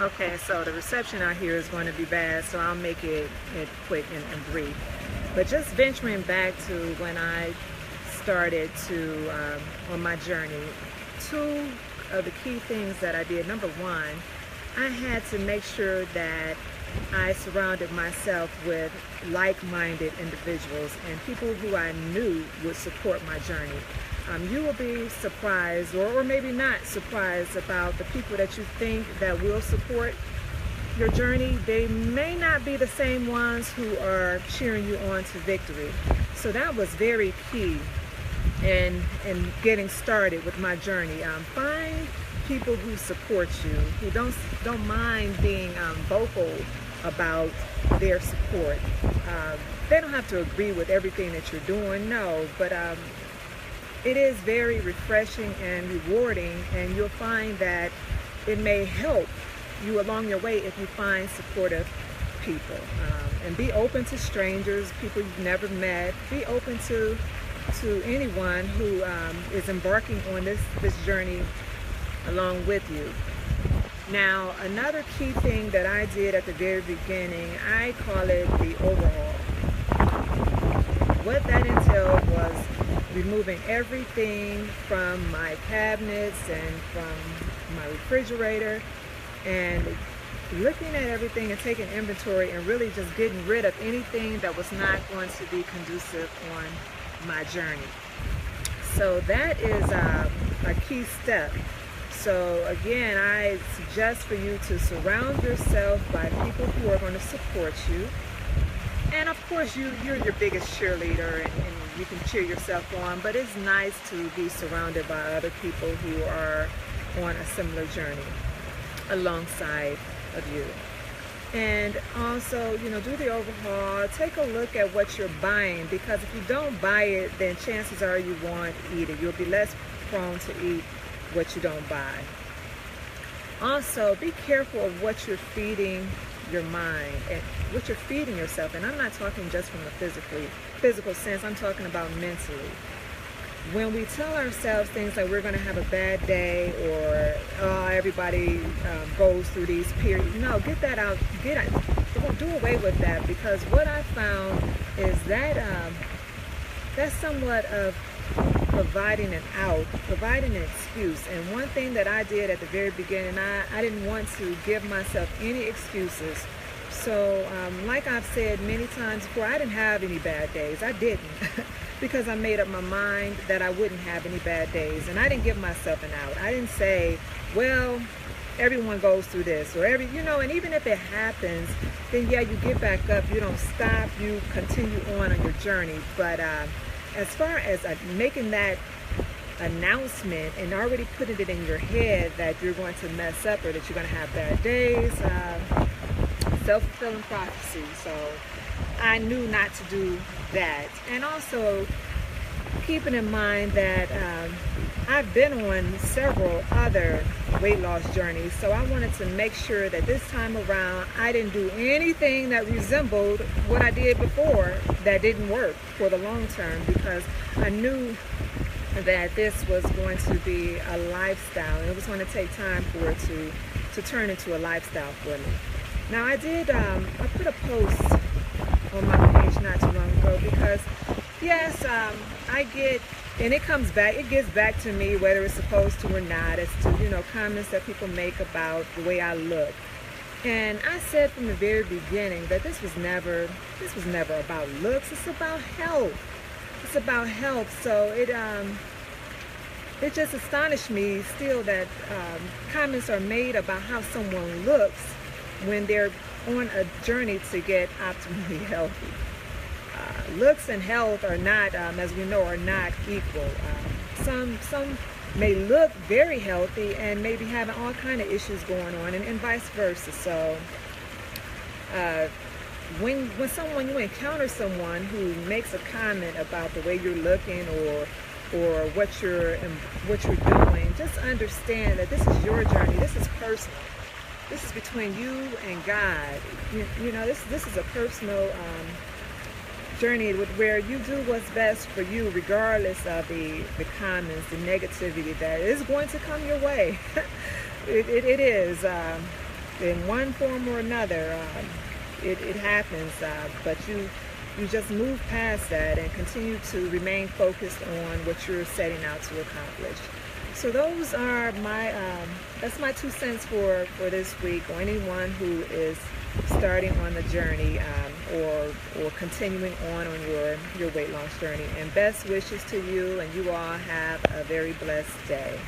Okay, so the reception out here is going to be bad, so I'll make it quick and brief. But just venturing back to when I started to on my journey, two of the key things that I did. Number one, I had to make sure that I surrounded myself with like-minded individuals and people who I knew would support my journey. You will be surprised, or maybe not surprised, about the people that you think that will support your journey. They may not be the same ones who are cheering you on to victory. So that was very key in getting started with my journey. Find people who support you, who don't mind being vocal about their support. They don't have to agree with everything that you're doing, no, but it is very refreshing and rewarding, and you'll find that it may help you along your way if you find supportive people. And be open to strangers, people you've never met. Be open to anyone who is embarking on this journey along with you. Now, another key thing that I did at the very beginning, I call it the overhaul. What that entailed was removing everything from my cabinets and from my refrigerator, and looking at everything and taking inventory and really just getting rid of anything that was not going to be conducive on my journey. So that is a key step. So again, I suggest for you to surround yourself by people who are going to support you. And of course, you're your biggest cheerleader, and you can cheer yourself on, but it's nice to be surrounded by other people who are on a similar journey alongside of you. And also, do the overhaul. Take a look at what you're buying, because if you don't buy it, then chances are you won't eat it. You'll be less prone to eat what you don't buy. Also, be careful of what you're feeding your mind and what you're feeding yourself. And I'm not talking just from the physical sense, I'm talking about mentally. When we tell ourselves things like we're going to have a bad day, or everybody goes through these periods, no, get that out. Do away with that, because what I found is that that's somewhat of providing providing an excuse. And one thing that I did at the very beginning, I didn't want to give myself any excuses. So like I've said many times before, I didn't have any bad days. I didn't because I made up my mind that I wouldn't have any bad days, and I didn't give myself an out. I didn't say, well, everyone goes through this, or and even if it happens, then yeah, you get back up, you don't stop, you continue on your journey. But as far as making that announcement and already putting it in your head that you're going to mess up or that you're going to have bad days, self-fulfilling prophecy. So I knew not to do that. And also keeping in mind that I've been on several other weight loss journeys, so I wanted to make sure that this time around I didn't do anything that resembled what I did before that didn't work for the long term, because I knew that this was going to be a lifestyle. It was going to take time for it to turn into a lifestyle for me. Now I put a post on my page not too long ago, because yes, I get, and it gets back to me whether it's supposed to or not, as to comments that people make about the way I look. And I said from the very beginning that this was never about looks. It's about health. It's about health. So it just astonished me still that comments are made about how someone looks when they're on a journey to get optimally healthy. Looks and health are not, as we know, are not equal. Some may look very healthy and may be having all kind of issues going on, and vice versa. So when you encounter someone who makes a comment about the way you're looking or what you're doing, just understand that this is your journey. This is personal. This is between you and God. This is a personal journey where you do what's best for you, regardless of the comments, the negativity that is going to come your way. It is. in one form or another. It happens, but you just move past that and continue to remain focused on what you're setting out to accomplish. So those are that's my 2 cents for this week, or anyone who is starting on the journey, or continuing on your weight loss journey. And best wishes to you, and you all have a very blessed day.